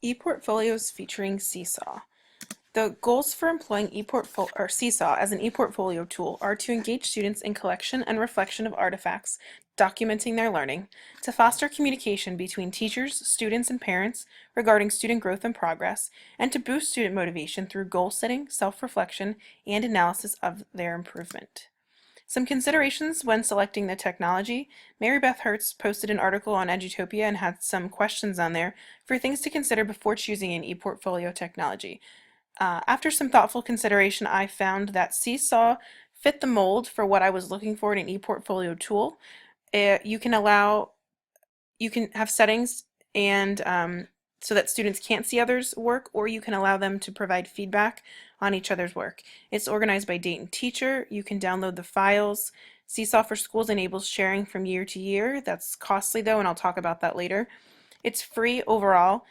E-portfolios featuring SeeSaw. The goals for employing SeeSaw as an e-portfolio tool are to engage students in collection and reflection of artifacts, documenting their learning, to foster communication between teachers, students, and parents regarding student growth and progress, and to boost student motivation through goal setting, self-reflection, and analysis of their improvement. Some considerations when selecting the technology. Mary Beth Hertz posted an article on Edutopia and had some questions on there for things to consider before choosing an e-portfolio technology. After some thoughtful consideration, I found that SeeSaw fit the mold for what I was looking for in an e-portfolio tool. You can have settings and so that students can't see others' work, or you can allow them to provide feedback on each other's work. It's organized by date and teacher. You can download the files. SeeSaw for Schools enables sharing from year to year. That's costly though, and I'll talk about that later. It's free overall,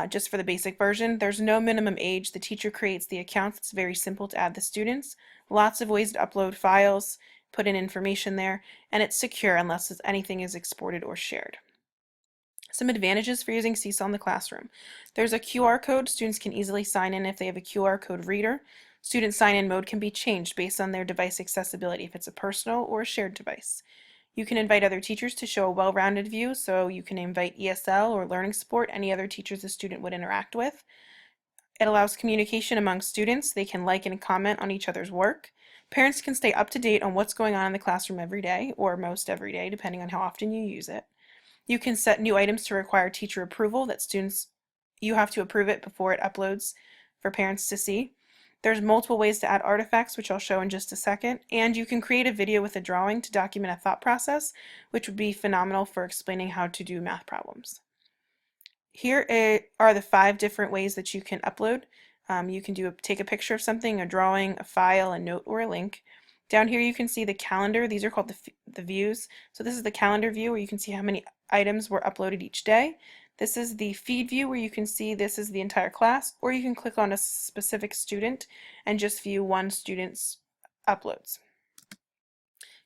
just for the basic version. There's no minimum age. The teacher creates the accounts. It's very simple to add the students. Lots of ways to upload files, put in information there, and it's secure unless anything is exported or shared. Some advantages for using SeeSaw in the classroom. There's a QR code. Students can easily sign in if they have a QR code reader. Student sign-in mode can be changed based on their device accessibility, if it's a personal or a shared device. You can invite other teachers to show a well-rounded view, so you can invite ESL or learning support, any other teachers the student would interact with. It allows communication among students. They can like and comment on each other's work. Parents can stay up to date on what's going on in the classroom every day, or most every day, depending on how often you use it. You can set new items to require teacher approval that you have to approve it before it uploads for parents to see. There's multiple ways to add artifacts, which I'll show in just a second, and you can create a video with a drawing to document a thought process, which would be phenomenal for explaining how to do math problems. Here are the 5 different ways that you can upload. You can take a picture of something, a drawing, a file, a note, or a link. Down here you can see the calendar. These are called the views. So this is the calendar view where you can see how many items were uploaded each day. This is the feed view where you can see this is the entire class, or you can click on a specific student and just view one student's uploads.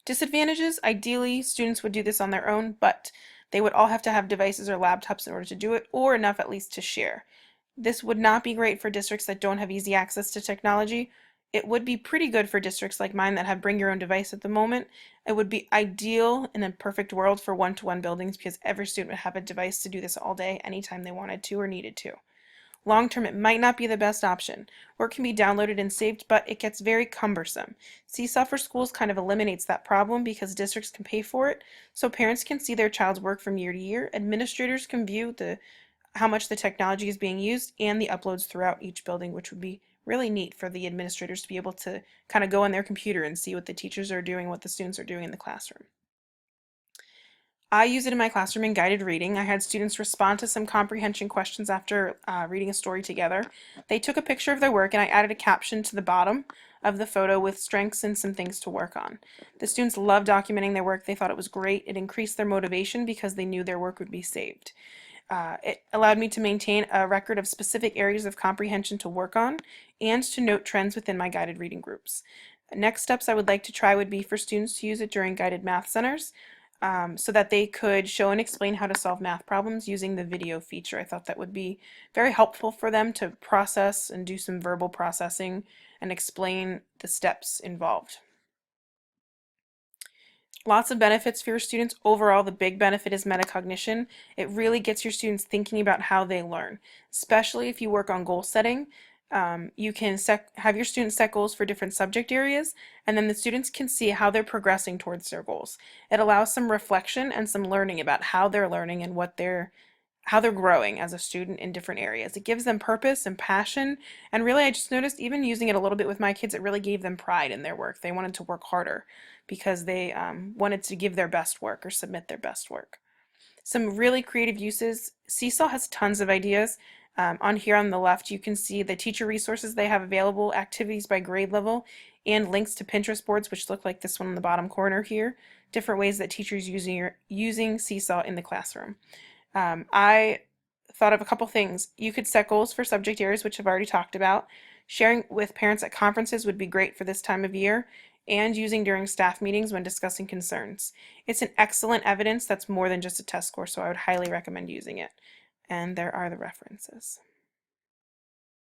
Disadvantages: ideally students would do this on their own, but they would all have to have devices or laptops in order to do it, or enough at least to share. This would not be great for districts that don't have easy access to technology. It would be pretty good for districts like mine that have bring your own device at the moment. It would be ideal in a perfect world for one-to-one buildings because every student would have a device to do this all day, anytime they wanted to or needed to. Long term, it might not be the best option. Work can be downloaded and saved, but it gets very cumbersome. SeeSaw for Schools kind of eliminates that problem because districts can pay for it, so parents can see their child's work from year to year. Administrators can view how much the technology is being used and the uploads throughout each building, which would be really neat for the administrators to be able to kind of go on their computer and see what the teachers are doing, what the students are doing in the classroom. I use it in my classroom in guided reading. I had students respond to some comprehension questions after reading a story together. They took a picture of their work and I added a caption to the bottom of the photo with strengths and some things to work on. The students loved documenting their work. They thought it was great. It increased their motivation because they knew their work would be saved. It allowed me to maintain a record of specific areas of comprehension to work on and to note trends within my guided reading groups. Next steps I would like to try would be for students to use it during guided math centers so that they could show and explain how to solve math problems using the video feature. I thought that would be very helpful for them to process and do some verbal processing and explain the steps involved. Lots of benefits for your students. Overall, the big benefit is metacognition. It really gets your students thinking about how they learn, especially if you work on goal setting. You can have your students set goals for different subject areas, and then the students can see how they're progressing towards their goals. It allows some reflection and some learning about how they're learning and how they're growing as a student in different areas. It gives them purpose and passion, and really I just noticed even using it a little bit with my kids, it really gave them pride in their work. They wanted to work harder because they wanted to give their best work or submit their best work. Some really creative uses. SeeSaw has tons of ideas. On here on the left you can see the teacher resources they have available, activities by grade level, and links to Pinterest boards which look like this one in the bottom corner here. Different ways that teachers are using SeeSaw in the classroom. I thought of a couple things. You could set goals for subject areas, which I've already talked about. Sharing with parents at conferences would be great for this time of year, and using during staff meetings when discussing concerns. It's an excellent evidence that's more than just a test score, so I would highly recommend using it. And there are the references.